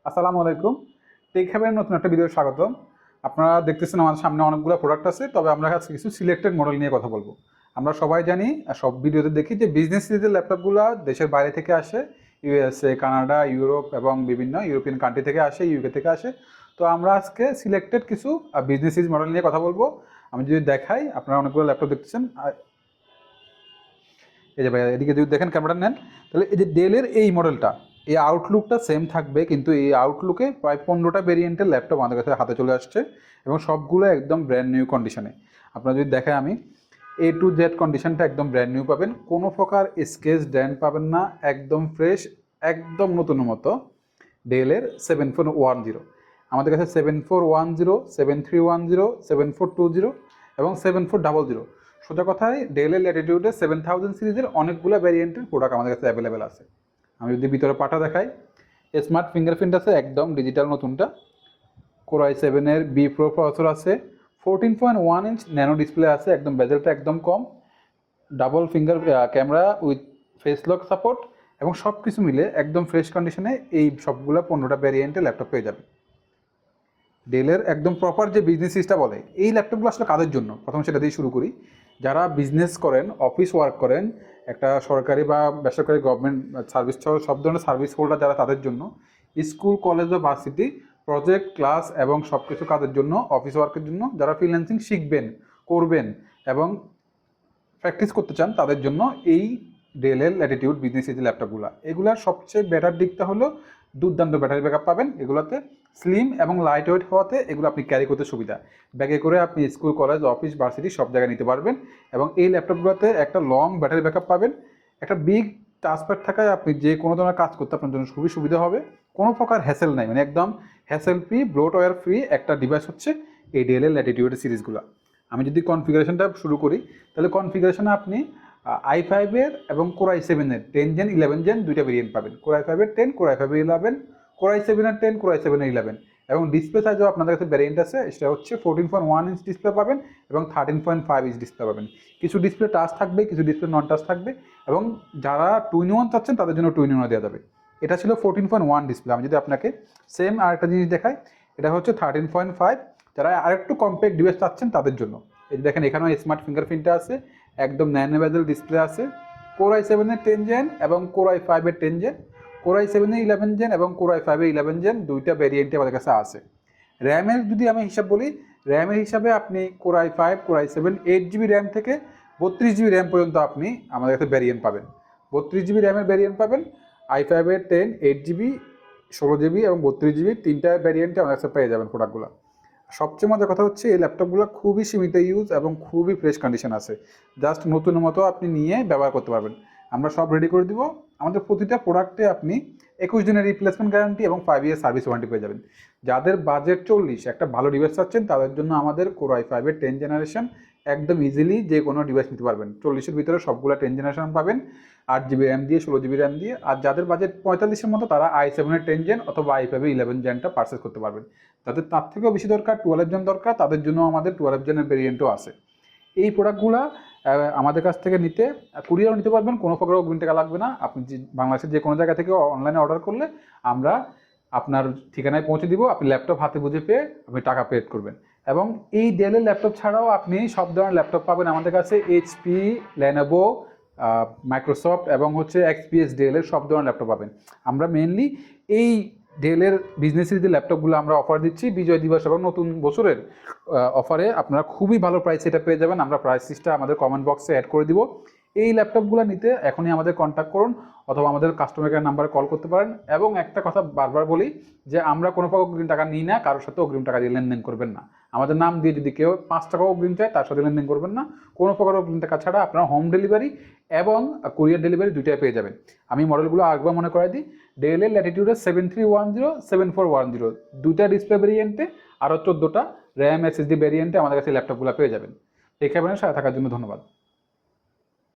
আসসালামু আলাইকুম। টেক হ্যাভেনের নতুন একটা ভিডিও স্বাগতম। আপনারা দেখতেছেন আমাদের সামনে অনেকগুলো প্রোডাক্ট আছে, তবে আমরা আজকে কিছু সিলেক্টেড মডেল নিয়ে কথা বলবো। আমরা সবাই জানি, সব ভিডিওতে দেখি যে বিজনেস সিরিজের ল্যাপটপগুলো দেশের বাইরে থেকে আসে, ইউএসএ, কানাডা, ইউরোপ এবং বিভিন্ন ইউরোপিয়ান কান্ট্রি থেকে আসে, ইউকে থেকে আসে। তো আমরা আজকে সিলেক্টেড কিছু বিজনেস সিরিজ মডেল নিয়ে কথা বলবো। আমি যদি দেখাই, আপনারা অনেকগুলো ল্যাপটপ দেখতেছেন। এই যে ভাই, এদিকে যদি দেখেন ক্যামেরাটা নেন, তাহলে এই যে ডেলের এই মডেলটা, এই আউটলুকটা সেম থাকবে, কিন্তু এই আউটলুকে প্রায় 15টা ভেরিয়েন্টের ল্যাপটপ আমাদের কাছে হাতে চলে আসছে এবং সবগুলো একদম ব্র্যান্ড নিউ কন্ডিশনে। আপনারা যদি দেখেন, আমি A to Z কন্ডিশনটা একদম ব্র্যান্ড নিউ পাবেন, কোনো প্রকার স্কেচ ড্যান্ট পাবেন না, একদম ফ্রেশ, একদম নতুন মতো। ডেলের 7410, আমাদের কাছে 7410, 7310, 7420 এবং 7400। সোজা কথায় ডেলের ল্যাটিটিউডে 7000 সিরিজের অনেকগুলো ভ্যারিয়েন্টের প্রোডাক্ট আমাদের কাছে অ্যাভেলেবেল আছে। আমি যদি ভিতরে পাটা দেখাই, স্মার্ট ফিঙ্গারপ্রিন্ট আছে, একদম ডিজিটাল নতুনটা। কোর i7-এর বি প্রো প্রসেসর আছে, 14.1 ইঞ্চ ন্যানো ডিসপ্লে আছে, একদম বেজেলটা একদম কম, double finger camera with face lock support এবং সব কিছু মিলে একদম ফ্রেশ কন্ডিশনে এই সবগুলো 15টা ভ্যারিয়েন্টে ল্যাপটপ পেয়ে যাবে। ডেলের একদম প্রপার যে বিজনেস সিরিজটা বলে, এই ল্যাপটপগুলো আসলে কাদের জন্য, প্রথমে সেটা দিয়ে শুরু করি। যারা বিজনেস করেন, অফিস ওয়ার্ক করেন, একটা সরকারি বা বেসরকারি গভর্নমেন্ট সার্ভিস সহ সব ধরনের সার্ভিস হোল্ডার যারা, তাদের জন্য, স্কুল, কলেজ বা ভার্সিটি, প্রজেক্ট, ক্লাস এবং সব কিছু কাজের জন্য, অফিস ওয়ার্কের জন্য, যারা ফ্রিল্যান্সিং শিখবেন, করবেন এবং প্র্যাকটিস করতে চান, তাদের জন্য এই ডেলের ল্যাটিটিউড বিজনেস সিরিজের ল্যাপটপগুলো। এগুলার সবচেয়ে বেটার দিকটা হলো দুর্দান্ত ব্যাটারি ব্যাকআপ পাবেন এগুলোতে। স্লিম এবং লাইট ওয়েট হওয়াতে এগুলো আপনি ক্যারি করতে সুবিধা, ব্যাগে করে আপনি স্কুল, কলেজ, অফিস, ভার্সিটি সব জায়গায় নিতে পারবেন। এবং এই ল্যাপটপগুলোতে একটা লং ব্যাটারি ব্যাকআপ পাবেন। একটা বিগ টাচপ্যাড থাকায় আপনি যে কোনো ধরনের কাজ করতে আপনার জন্য খুবই সুবিধা হবে। কোনো প্রকার হ্যাসেল নাই, মানে একদম হ্যাসেল ফ্রি, ব্লোটওয়্যার ফ্রি একটা ডিভাইস হচ্ছে এই ডেলের ল্যাটিটিউডের সিরিজগুলো। আমি যদি কনফিগারেশনটা শুরু করি, তাহলে কনফিগারেশনে আপনি i5-এর এবং কোর i7-এর 10 জেন, 11 জেন দুইটা ভেরিয়েন্ট পাবেন। কোর i5-এর 10, কোর i5-এর 11, কোর i7-এর 10, কোর i7-এর 11। এবং ডিসপ্লে সাইজও আপনাদের কাছে ভ্যারিয়েন্ট আছে, সেটা হচ্ছে 14.1 ইঞ্চ ডিসপ্লে পাবেন এবং 13.5 ইঞ্চ ডিসপ্লে পাবেন। কিছু ডিসপ্লে টাচ থাকবে, কিছু ডিসপ্লে নন টাচ থাকবে, এবং যারা 2-in-1 চাচ্ছেন তাদের জন্য 2-in-1 দেওয়া যাবে। এটা ছিল 14.1 ডিসপ্লে। আমি যদি আপনাকে সেম আরেকটা জিনিস দেখাই, এটা হচ্ছে 13.5, যারা আরেকটু কম্প্যাক্ট ডিভাইস চাচ্ছেন তাদের জন্য। এই দেখেন, এখানেও স্মার্ট ফিঙ্গারপ্রিন্টটা আছে, একদম ন্যানো বেজেল ডিসপ্লে আছে। কোর i7-এর 10 জেন এবং কোর i5-এর 10 জেন, কোর i7-এর 11 জেন এবং কোর i5-এর 11 জেন দুইটা ভ্যারিয়েন্টে আমাদের কাছে আছে। র্যামের যদি আমি হিসাব বলি, র্যামের হিসাবে আপনি core i5, core i7 8GB RAM থেকে 32GB র্যাম পর্যন্ত আপনি আমাদের কাছে ভ্যারিয়েন্ট পাবেন। 32GB র্যামের ভ্যারিয়েন্ট পাবেন। i5-এর 10, 8GB, 16GB এবং 32GB তিনটা ভ্যারিয়েন্টে আমাদের কাছে পেয়ে যাবেন প্রোডাক্টগুলো। সবচেয়ে মজার কথা হচ্ছে, এই ল্যাপটপগুলো খুবই সীমিত ইউজ এবং খুবই ফ্রেশ কন্ডিশন আছে। জাস্ট নতুনের মতো আপনি নিয়ে ব্যবহার করতে পারবেন। আমরা সব রেডি করে দিব। আমাদের প্রতিটা প্রোডাক্টে আপনি 21 দিনের রিপ্লেসমেন্ট গ্যারান্টি এবং 5 ইয়ার সার্ভিস ওয়ারেন্টি পেয়ে যাবেন। যাদের বাজেট 40, একটা ভালো ডিভাইস চাচ্ছেন, তাদের জন্য আমাদের কোর i5-এর 10 জেনারেশন একদম ইজিলি যে কোনো ডিভাইস নিতে পারবেন। 40-এর ভিতরে সবগুলো 10 জেনারেশন পাবেন, 8GB র্যাম দিয়ে, 16GB র্যাম দিয়ে। আর যাদের বাজেট 45-এর মতো, তারা i7-এর 10 জেন অথবা i5-এর 11 জেনটা পারচেস করতে পারবেন। যাদের তার থেকেও বেশি দরকার, 12 জেন দরকার, তাদের জন্য আমাদের 12 জেনের ভেরিয়েন্টও আছে। এই প্রোডাক্টগুলো আমাদের কাছ থেকে নিতে কুরিয়ারও নিতে পারবেন, কোনো প্রকার অগ্রিম টাকা লাগবে না। আপনি বাংলাদেশের যে কোনো জায়গা থেকে অনলাইনে অর্ডার করলে আমরা আপনার ঠিকানায় পৌঁছে দিব। আপনি ল্যাপটপ হাতে বুঝে পেয়ে আপনি টাকা পেড করবেন। এবং এই ডেলের ল্যাপটপ ছাড়াও আপনি সব ধরনের ল্যাপটপ পাবেন আমাদের কাছে। HP, লেনোভো, মাইক্রোসফট এবং হচ্ছে XPS, ডেলের সব ধরনের ল্যাপটপ পাবেন। আমরা মেনলি এই ডেলের বিজনেস সিরিজের ল্যাপটপগুলো আমরা অফার দিচ্ছি বিজয় দিবস এবং নতুন বছরের অফারে। আপনারা খুবই ভালো প্রাইস এটা পেয়ে যাবেন। আমরা প্রাইস লিস্টটা আমাদের কমেন্ট বক্সে অ্যাড করে দিব। এই ল্যাপটপগুলো নিতে এখনই আমাদের কন্ট্যাক্ট করুন অথবা আমাদের কাস্টমার কেয়ার নাম্বারে কল করতে পারেন। এবং একটা কথা বারবার বলি যে আমরা কোনো প্রকার অগ্রিম টাকা নিই না, কারোর সাথে অগ্রিম টাকা দিয়ে লেনদেন করবেন না। আমাদের নাম দিয়ে যদি কেউ 5 টাকা অগ্রিম চায়, তার সাথে লেনদেন করবেন না। কোনো প্রকার অগ্রিম টাকা ছাড়া আপনারা হোম ডেলিভারি এবং কুরিয়ার ডেলিভারি দুইটাই পেয়ে যাবেন। আমি মডেলগুলো আরেকবার মনে করাই দিই। ডেলের ল্যাটিটিউডের 7310, 7410 দুইটা ডিসপ্লে ভেরিয়েন্টে, আরও 14টা র্যাম SSD ভেরিয়েন্টে আমাদের কাছে ল্যাপটপগুলো পেয়ে যাবেন। এই ক্যামেরার সাথে থাকার জন্য ধন্যবাদ।